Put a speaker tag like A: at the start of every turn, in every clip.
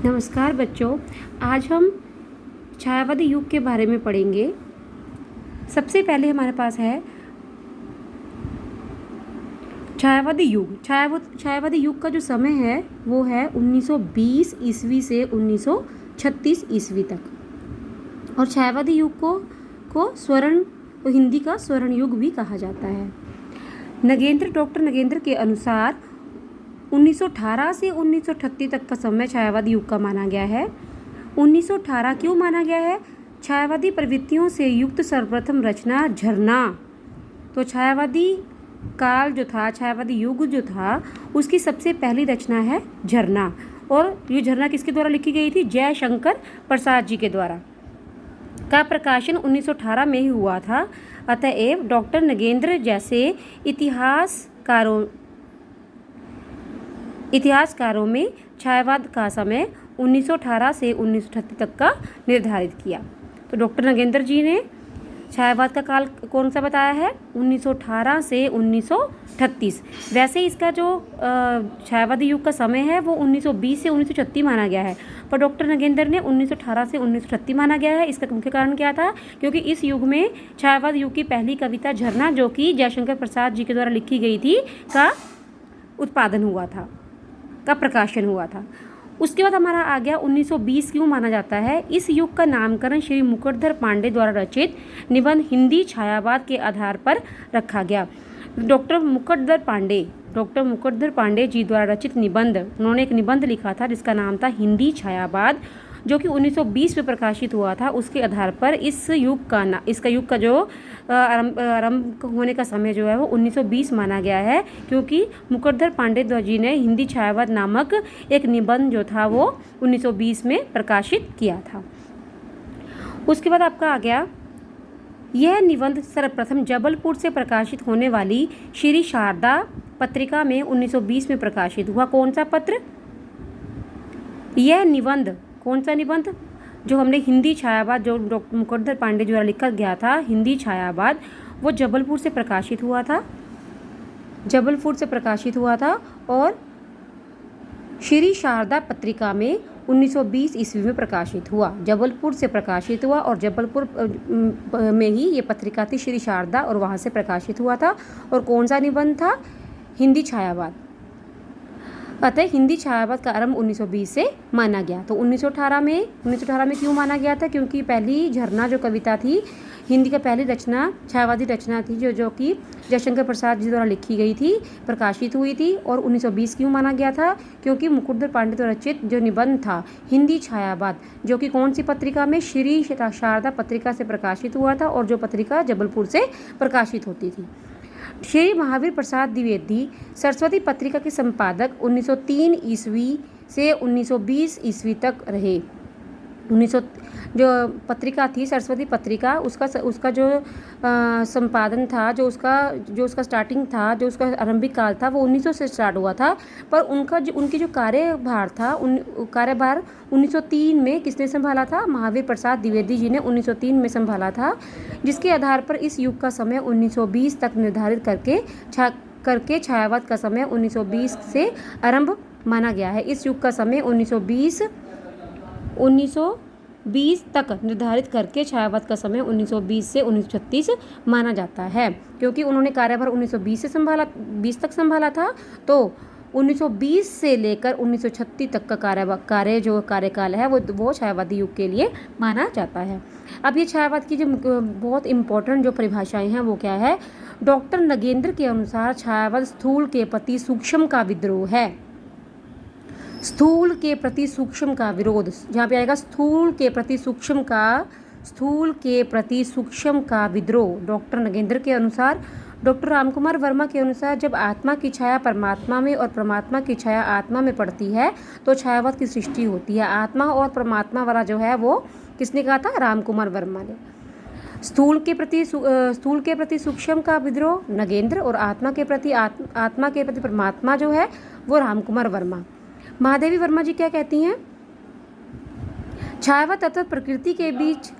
A: नमस्कार बच्चों, आज हम छायावादी युग के बारे में पढ़ेंगे। सबसे पहले हमारे पास है छायावादी युग। छायावादी युग का जो समय है वो है 1920 ईस्वी से 1936 ईस्वी तक। और छायावादी युग को हिंदी का स्वर्ण युग भी कहा जाता है। डॉक्टर नगेंद्र के अनुसार 1918 से 1938 तक का समय छायावादी युग का माना गया है। 1918 क्यों माना गया है? छायावादी प्रवृत्तियों से युक्त सर्वप्रथम रचना झरना। तो छायावादी काल जो था, छायावादी युग जो था, उसकी सबसे पहली रचना है झरना। और ये झरना किसके द्वारा लिखी गई थी? जयशंकर प्रसाद जी के द्वारा। का प्रकाशन 1918 में ही हुआ था। अतएव डॉक्टर नगेंद्र जैसे इतिहासकारों में छायावाद का समय 1918 से 1938 तक का निर्धारित किया। तो डॉक्टर नगेंद्र जी ने छायावाद का काल कौन सा बताया है? 1918 से 1938। वैसे इसका जो छायावादी युग का समय है वो 1920 से 1936 माना गया है, पर डॉक्टर नगेंद्र ने 1918 से 1938 माना गया है। इसका मुख्य कारण क्या था? क्योंकि इस युग में छायावाद युग की पहली कविता झरना, जो कि जयशंकर प्रसाद जी के द्वारा लिखी गई थी, का उत्पादन हुआ था, का प्रकाशन हुआ था। उसके बाद हमारा आ गया 1920 क्यों माना जाता है? इस युग का नामकरण श्री मुकुटधर पांडे द्वारा रचित निबंध हिंदी छायावाद के आधार पर रखा गया। डॉक्टर मुकुटधर पांडे जी द्वारा रचित निबंध, उन्होंने एक निबंध लिखा था जिसका नाम था हिंदी छायावाद, जो कि 1920 में प्रकाशित हुआ था। उसके आधार पर इसका युग का जो आरंभ होने का समय जो है वो 1920 माना गया है, क्योंकि मुकुटधर पांडे जी ने हिंदी छायावाद नामक एक निबंध जो था वो 1920 में प्रकाशित किया था। उसके बाद आपका आ गया, यह निबंध सर्वप्रथम जबलपुर से प्रकाशित होने वाली श्री शारदा पत्रिका में 1920 में प्रकाशित हुआ। कौन सा पत्र? यह निबंध, कौन सा निबंध? जो हमने हिंदी छायावाद, जो डॉक्टर मुकुटधर पांडे द्वारा लिखा गया था हिंदी छायावाद, वो जबलपुर से प्रकाशित हुआ था। और श्री शारदा पत्रिका में 1920 ईस्वी में प्रकाशित हुआ। जबलपुर से प्रकाशित हुआ और जबलपुर में ही ये पत्रिका थी श्री शारदा, और वहाँ से प्रकाशित हुआ था। और कौन सा निबंध था? हिंदी छायावाद। अतः हिंदी छायावाद का आरंभ 1920 से माना गया। तो 1918 में क्यों माना गया था? क्योंकि पहली झरना जो कविता थी, हिंदी का पहली रचना, छायावादी रचना थी, जो कि जयशंकर प्रसाद जी द्वारा लिखी गई थी, प्रकाशित हुई थी। और 1920 क्यों माना गया था? क्योंकि मुकुटधर पांडे द्वारा रचित जो निबंध था हिंदी छायावाद, जो कि कौन सी पत्रिका में? श्री शारदा पत्रिका से प्रकाशित हुआ था, और जो पत्रिका जबलपुर से प्रकाशित होती थी। श्री महावीर प्रसाद द्विवेदी सरस्वती पत्रिका के संपादक 1903 ईस्वी से 1920 ईस्वी तक रहे। जो पत्रिका थी सरस्वती पत्रिका, उसका जो संपादन था, जो उसका स्टार्टिंग था, जो उसका आरंभिक काल था, वो 1900 से स्टार्ट हुआ था। पर उनकी जो कार्यभार था, कार्यभार 1903 में किसने संभाला था? महावीर प्रसाद द्विवेदी जी ने 1903 में संभाला था, जिसके आधार पर इस युग का समय 1920 तक निर्धारित करके छायावाद का समय 1920 से आरंभ माना गया है। इस युग का समय 1920 तक निर्धारित करके छायावाद का समय 1920 से 1936 माना जाता है, क्योंकि उन्होंने कार्यभार 1920 तक संभाला था। तो 1920 से लेकर 1936 तक का कार्यकाल है वो छायावादी युग के लिए माना जाता है। अब ये छायावाद की जो बहुत इम्पोर्टेंट जो परिभाषाएं हैं वो क्या है? डॉक्टर नगेंद्र के अनुसार छायावाद स्थूल के प्रति सूक्ष्म का विद्रोह है। स्थूल के प्रति सूक्ष्म का विरोध, जहाँ पे आएगा स्थूल के प्रति सूक्ष्म का विद्रोह। डॉक्टर नगेंद्र के अनुसार। डॉक्टर रामकुमार वर्मा के अनुसार जब आत्मा की छाया परमात्मा में और परमात्मा की छाया आत्मा में पड़ती है तो छायावाद की सृष्टि होती है। आत्मा और परमात्मा वाला जो है वो किसने कहा था? रामकुमार वर्मा ने। स्थूल के प्रति सूक्ष्म का विद्रोह नगेंद्र, और आत्मा के प्रति परमात्मा जो है वो रामकुमार वर्मा। महादेवी वर्मा जी क्या कहती हैं? छायावाद तत्व प्रकृति के बीच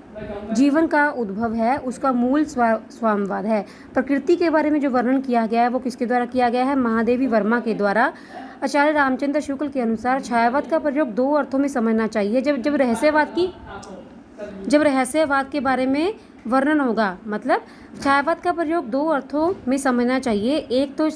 A: जीवन का उद्भव है, उसका मूल स्वामवाद है। प्रकृति के बारे में जो वर्णन किया गया है वो किसके द्वारा किया गया है? महादेवी वर्मा के द्वारा। आचार्य रामचंद्र शुक्ल के अनुसार छायावाद का प्रयोग दो अर्थों में समझना चाहिए। जब रहस्यवाद के बारे में वर्णन होगा, मतलब छायावाद का प्रयोग दो अर्थों में समझना चाहिए। एक तो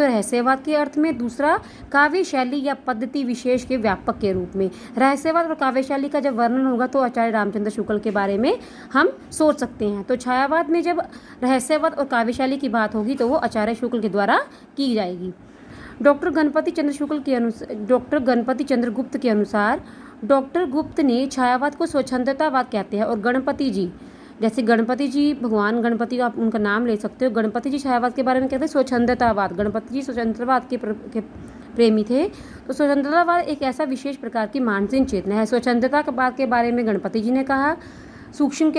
A: रहस्यवाद के अर्थ में, दूसरा काव्य शैली या पद्धति विशेष के व्यापक के रूप में। रहस्यवाद और काव्य शैली का जब वर्णन होगा तो आचार्य रामचंद्र शुक्ल के बारे में हम सोच सकते हैं। तो छायावाद में जब रहस्यवाद और काव्य शैली की बात होगी तो वो आचार्य शुक्ल के द्वारा की जाएगी। डॉक्टर गणपति चंद्र गुप्त के अनुसार डॉक्टर गुप्त ने छायावाद को स्वच्छंदतावाद कहते हैं, और गणपति जी, जैसे गणपति जी, भगवान गणपति, आप उनका नाम ले सकते हो, गणपति जी छायावाद के बारे में कहते हैं स्वच्छंदतावाद। गणपति जी स्वच्छंदतावाद के प्रेमी थे। तो स्वच्छंदतावाद एक ऐसा विशेष प्रकार की मानसिक चेतना है। स्वच्छंदतावाद के बारे में गणपति जी ने कहा, स्थूल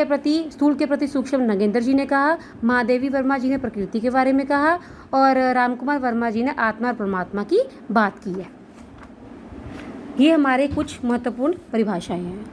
A: के प्रति सूक्ष्म नगेंद्र जी ने कहा, महादेवी वर्मा जी ने प्रकृति के बारे में कहा, और रामकुमार वर्मा जी ने आत्मा और परमात्मा की बात की है। ये हमारे कुछ महत्वपूर्ण परिभाषाएं हैं।